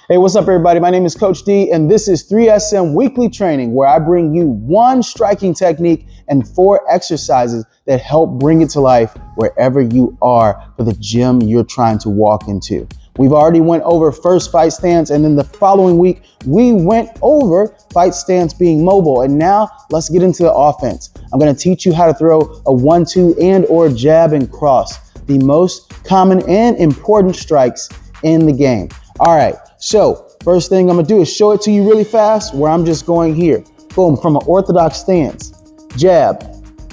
Hey, what's up, everybody? My name is Coach D, and this is 3SM Weekly Training, where I bring you one striking technique and 4 exercises that help bring it to life wherever you are for the gym you're trying to walk into. We've already went over first fight stance, and then the following week, we went over fight stance being mobile. And now let's get into the offense. I'm going to teach you how to throw a 1-2 and or jab and cross, the most common and important strikes in the game. All right. So first thing I'm gonna do is show it to you really fast where I'm just going here. Boom, from an orthodox stance. Jab,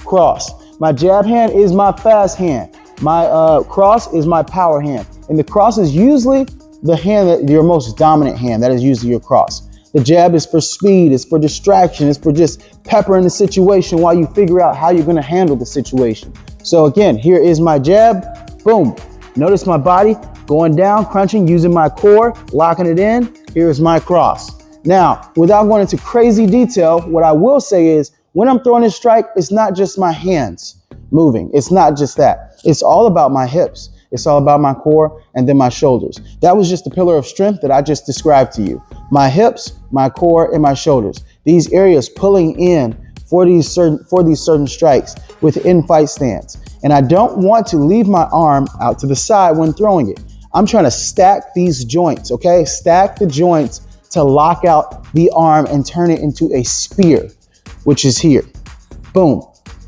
cross. My jab hand is my fast hand. My cross is my power hand. And the cross is usually the hand that your most dominant hand. That is usually your cross. The jab is for speed, it's for distraction, it's for just peppering the situation while you figure out how you're gonna handle the situation. So again, here is my jab, boom. Notice my body going down, crunching, using my core, locking it in. Here's my cross. Now, without going into crazy detail, what I will say is when I'm throwing this strike, it's not just my hands moving. It's not just that. It's all about my hips. It's all about my core and then my shoulders. That was just the pillar of strength that I just described to you. My hips, my core, and my shoulders. These areas pulling in for these certain strikes within fight stance. And I don't want to leave my arm out to the side when throwing it. I'm trying to stack these joints, okay? Stack the joints to lock out the arm and turn it into a spear, which is here. Boom,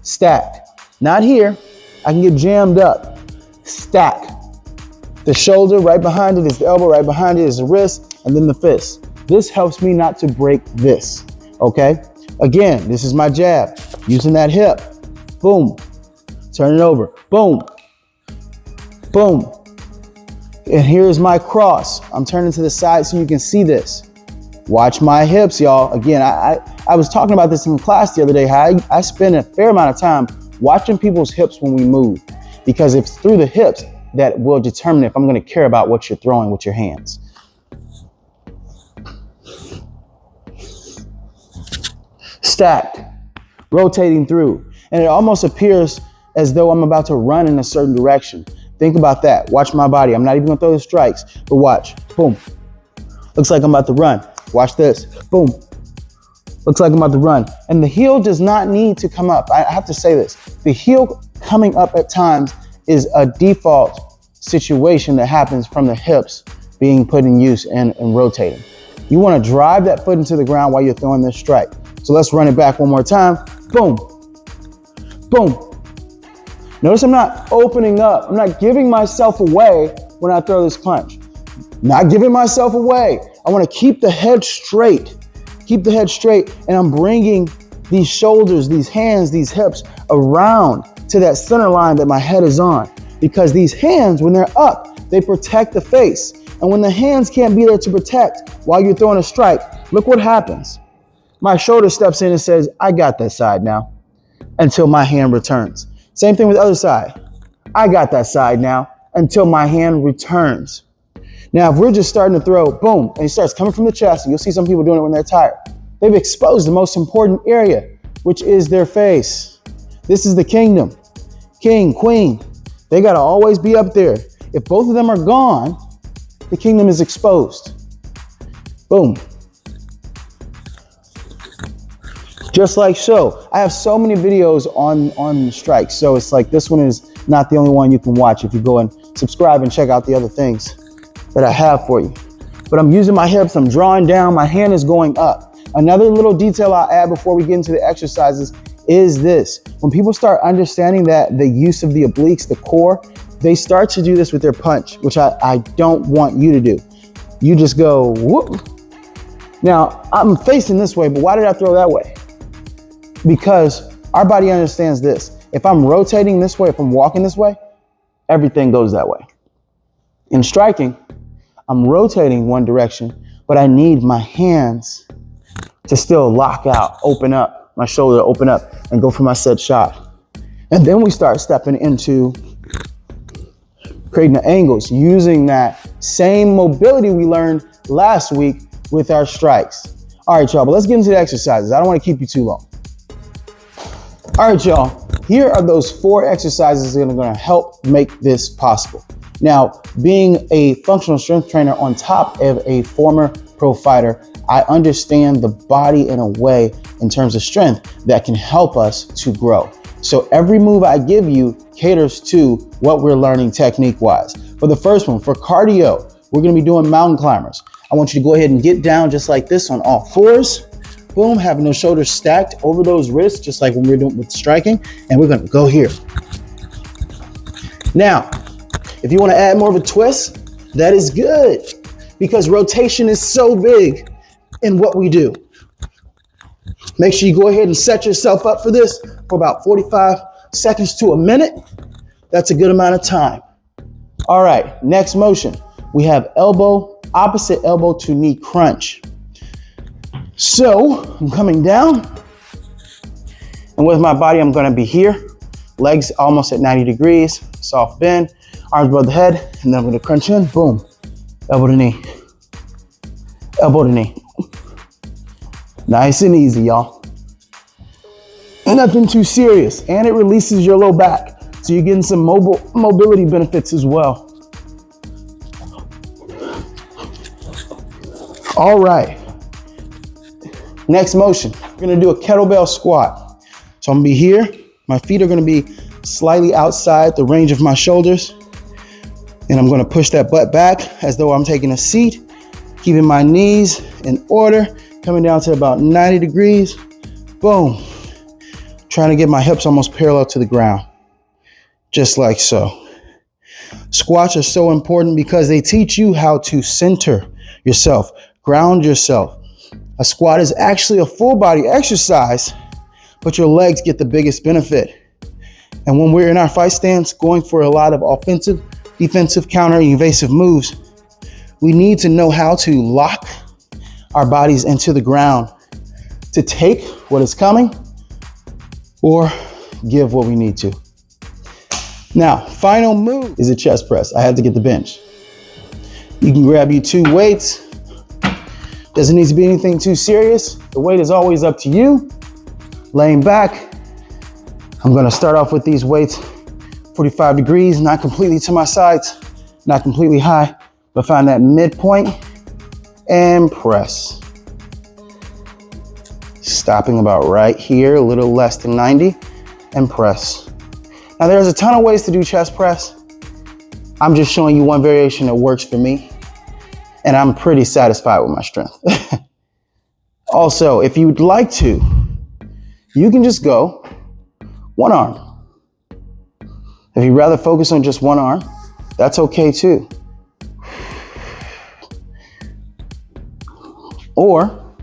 stacked. Not here, I can get jammed up. Stack. The shoulder right behind it is the elbow, right behind it is the wrist, and then the fist. This helps me not to break this, okay? Again, this is my jab, using that hip. Boom, turn it over, boom, boom. And here's my cross. I'm turning to the side so you can see this. Watch my hips, y'all. Again, I was talking about this in class the other day, how I spend a fair amount of time watching people's hips when we move, because it's through the hips that will determine if I'm going to care about what you're throwing with your hands. Stacked, rotating through, and it almost appears as though I'm about to run in a certain direction. Think about that. Watch my body. I'm not even gonna throw the strikes, but watch. Boom. Looks like I'm about to run. Watch this. Boom. Looks like I'm about to run. And the heel does not need to come up. I have to say this. The heel coming up at times is a default situation that happens from the hips being put in use and rotating. You wanna drive that foot into the ground while you're throwing this strike. So let's run it back one more time. Boom. Boom. Notice I'm not opening up. I'm not giving myself away when I throw this punch. Not giving myself away. I want to keep the head straight. Keep the head straight, and I'm bringing these shoulders, these hands, these hips around to that center line that my head is on. Because these hands, when they're up, they protect the face. And when the hands can't be there to protect while you're throwing a strike, look what happens. My shoulder steps in and says, I got that side now, until my hand returns. Same thing with the other side. I got that side now until my hand returns. Now, if we're just starting to throw, boom, and it starts coming from the chest, and you'll see some people doing it when they're tired. They've exposed the most important area, which is their face. This is the kingdom. King, queen, they gotta always be up there. If both of them are gone, the kingdom is exposed. Boom. Just like so. I have so many videos on strikes. So it's like this one is not the only one you can watch if you go and subscribe and check out the other things that I have for you. But I'm using my hips, I'm drawing down, my hand is going up. Another little detail I'll add before we get into the exercises is this. When people start understanding that the use of the obliques, the core, they start to do this with their punch, which I don't want you to do. You just go, whoop. Now, I'm facing this way, but why did I throw that way? Because our body understands this. If I'm rotating this way, if I'm walking this way, everything goes that way. In striking, I'm rotating one direction, but I need my hands to still lock out, open up, my shoulder to open up and go for my set shot. And then we start stepping into creating the angles, using that same mobility we learned last week with our strikes. All right, y'all, but let's get into the exercises. I don't want to keep you too long. All right, y'all, here are those 4 exercises that are going to help make this possible. Now, being a functional strength trainer on top of a former pro fighter, I understand the body in a way in terms of strength that can help us to grow. So every move I give you caters to what we're learning technique-wise. For the first one, for cardio, we're gonna be doing mountain climbers. I want you to go ahead and get down just like this on all fours. Boom, having those shoulders stacked over those wrists, just like when we're doing with striking. And we're gonna go here. Now, if you wanna add more of a twist, that is good, because rotation is so big in what we do. Make sure you go ahead and set yourself up for this for about 45 seconds to a minute. That's a good amount of time. All right, next motion. We have elbow, opposite elbow to knee crunch. So I'm coming down, and with my body, I'm gonna be here. Legs almost at 90 degrees, soft bend, arms above the head, and then I'm gonna crunch in, boom, elbow to knee, elbow to knee. Nice and easy, y'all. Nothing too serious, and it releases your low back, so you're getting some mobility benefits as well. All right, next motion, we're gonna do a kettlebell squat. So I'm gonna be here, my feet are gonna be slightly outside the range of my shoulders, and I'm gonna push that butt back as though I'm taking a seat, keeping my knees in order, coming down to about 90 degrees, boom. Trying to get my hips almost parallel to the ground, just like so. Squats are so important because they teach you how to center yourself, ground yourself. A squat is actually a full body exercise, but your legs get the biggest benefit. And when we're in our fight stance, going for a lot of offensive, defensive, counter, evasive moves, we need to know how to lock our bodies into the ground to take what is coming or give what we need to. Now, final move is a chest press. I had to get the bench. You can grab you 2 weights. Doesn't need to be anything too serious. The weight is always up to you. Laying back, I'm gonna start off with these weights, 45 degrees, not completely to my sides, not completely high, but find that midpoint and press. Stopping about right here, a little less than 90, and press. Now there's a ton of ways to do chest press. I'm just showing you one variation that works for me, and I'm pretty satisfied with my strength. Also, if you'd like to, you can just go one arm. If you'd rather focus on just one arm, that's okay too. Or,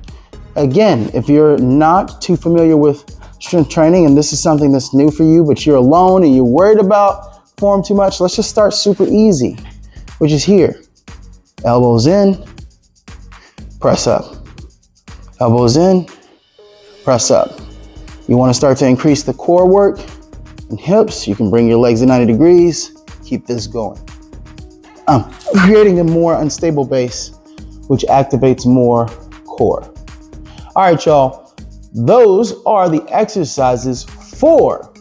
again, if you're not too familiar with strength training and this is something that's new for you, but you're alone and you're worried about form too much, let's just start super easy, which is here. Elbows in, press up. Elbows in, press up. You want to start to increase the core work and hips. You can bring your legs to 90 degrees. Keep this going. Creating a more unstable base, which activates more core. All right, y'all. Those are the exercises for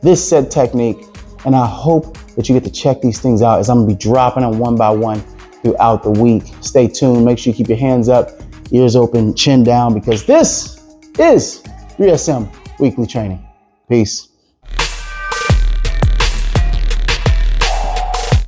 this set technique. And I hope that you get to check these things out as I'm gonna be dropping them one by one throughout the week. Stay tuned. Make sure you keep your hands up, ears open, chin down, because this is 3SM Weekly Training. Peace.